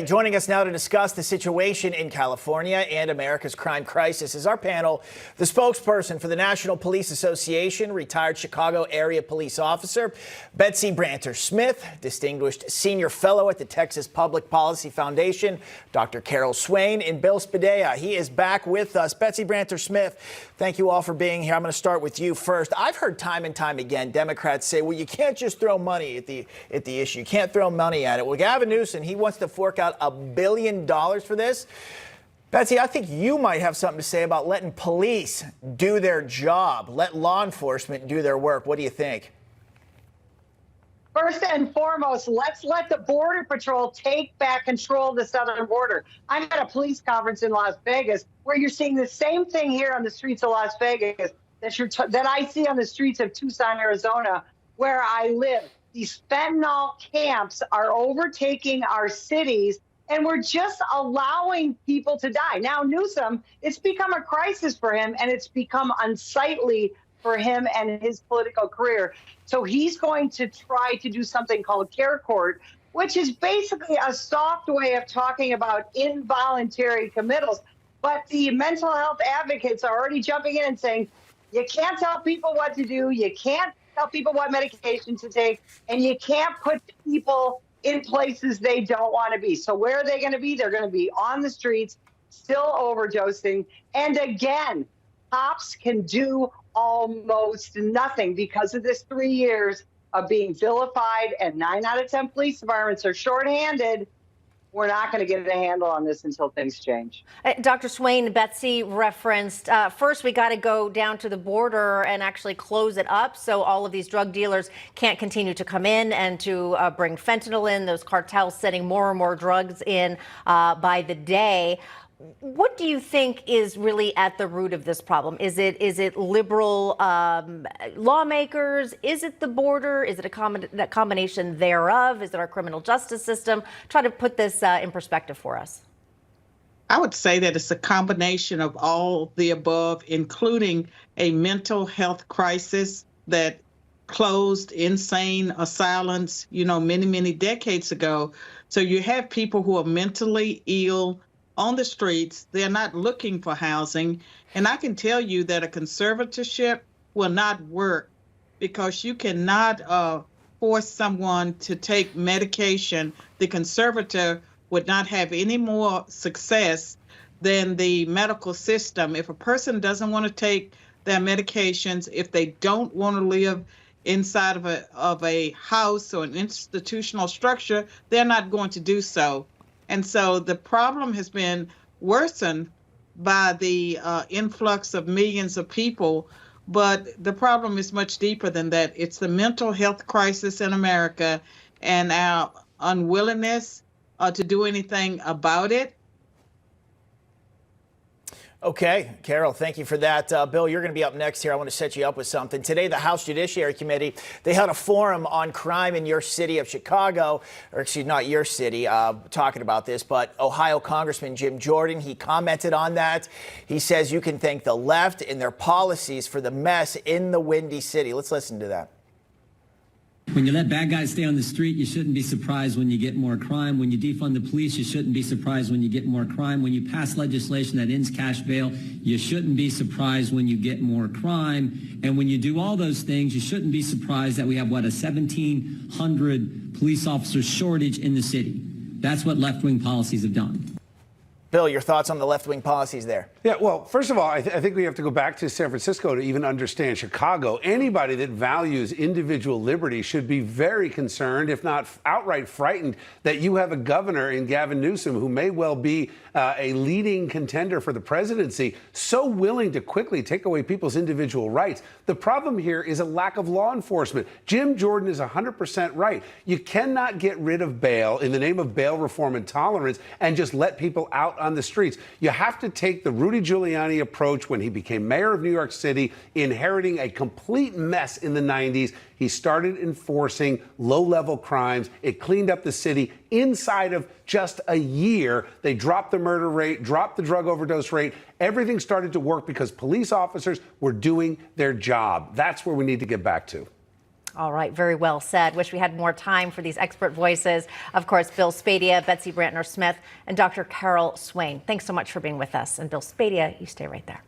Joining us now to discuss the situation in California and America's crime crisis is our panel, the spokesperson for the National Police Association, retired Chicago area police officer, Betsy Branter-Smith, distinguished senior fellow at the Texas Public Policy Foundation, Dr. Carol Swain, and Bill Spadea. He is back with us. Betsy Branter-Smith, thank you all for being here. I'm going to start with you first. I've heard time and time again Democrats say, well, you can't just throw money at the issue. You can't throw money at it. Well, Gavin Newsom, he wants to fork out $1 billion for this. Betsy, I think you might have something to say about letting police do their job, let law enforcement do their work. What do you think? First and foremost, let's let the Border Patrol take back control of the southern border. I'm at a police conference in Las Vegas where you're seeing the same thing here on the streets of Las Vegas that I see on the streets of Tucson, Arizona, where I live. These fentanyl camps are overtaking our cities, and we're just allowing people to die. Now, Newsom, it's become a crisis for him, and it's become unsightly for him and his political career. So he's going to try to do something called care court, which is basically a soft way of talking about involuntary committals. But the mental health advocates are already jumping in and saying, you can't tell people what to do, you can't tell people what medication to take, and you can't put people in places they don't want to be. So where are they going to be? They're going to be on the streets, still overdosing. And again, cops can do almost nothing because of this 3 years of being vilified, and 9 out of 10 police departments are shorthanded. We're not going to get a handle on this until things change. Dr. Swain, Betsy referenced, first we got to go down to the border and actually close it up so all of these drug dealers can't continue to come in and to bring fentanyl in, those cartels setting more and more drugs in by the day. What do you think is really at the root of this problem? Is it liberal lawmakers? Is it the border? Is it a combination thereof? Is it our criminal justice system? Try to put this in perspective for us. I would say that it's a combination of all the above, including a mental health crisis that closed insane asylums, many, many decades ago. So you have people who are mentally ill on the streets. They're not looking for housing. And I can tell you that a conservatorship will not work because you cannot force someone to take medication. The conservator would not have any more success than the medical system. If a person doesn't want to take their medications, if they don't want to live inside of a house or an institutional structure, they're not going to do so. And so the problem has been worsened by the influx of millions of people. But the problem is much deeper than that. It's the mental health crisis in America and our unwillingness to do anything about it. Okay, Carol, thank you for that. Bill, you're going to be up next here. I want to set you up with something. Today, the House Judiciary Committee, they held a forum on crime in your city of Chicago, or excuse me, not your city, talking about this, but Ohio Congressman Jim Jordan, he commented on that. He says you can thank the left and their policies for the mess in the Windy City. Let's listen to that. When you let bad guys stay on the street, you shouldn't be surprised when you get more crime. When you defund the police, you shouldn't be surprised when you get more crime. When you pass legislation that ends cash bail, you shouldn't be surprised when you get more crime. And when you do all those things, you shouldn't be surprised that we have, a 1,700 police officer shortage in the city. That's what left-wing policies have done. Bill, your thoughts on the left-wing policies there? Yeah, well, first of all, I think we have to go back to San Francisco to even understand Chicago. Anybody that values individual liberty should be very concerned, if not outright frightened, that you have a governor in Gavin Newsom who may well be a leading contender for the presidency, so willing to quickly take away people's individual rights. The problem here is a lack of law enforcement. Jim Jordan is 100% right. You cannot get rid of bail in the name of bail reform and tolerance and just let people out on the streets. You have to take the Rudy Giuliani approach when he became mayor of New York City, inheriting a complete mess in the 90s. He started enforcing low-level crimes. It cleaned up the city inside of just a year. They dropped the murder rate, dropped the drug overdose rate. Everything started to work because police officers were doing their job. That's where we need to get back to. All right, very well said. Wish we had more time for these expert voices. Of course, Bill Spadia, Betsy Brantner-Smith, and Dr. Carol Swain. Thanks so much for being with us. And Bill Spadia, you stay right there.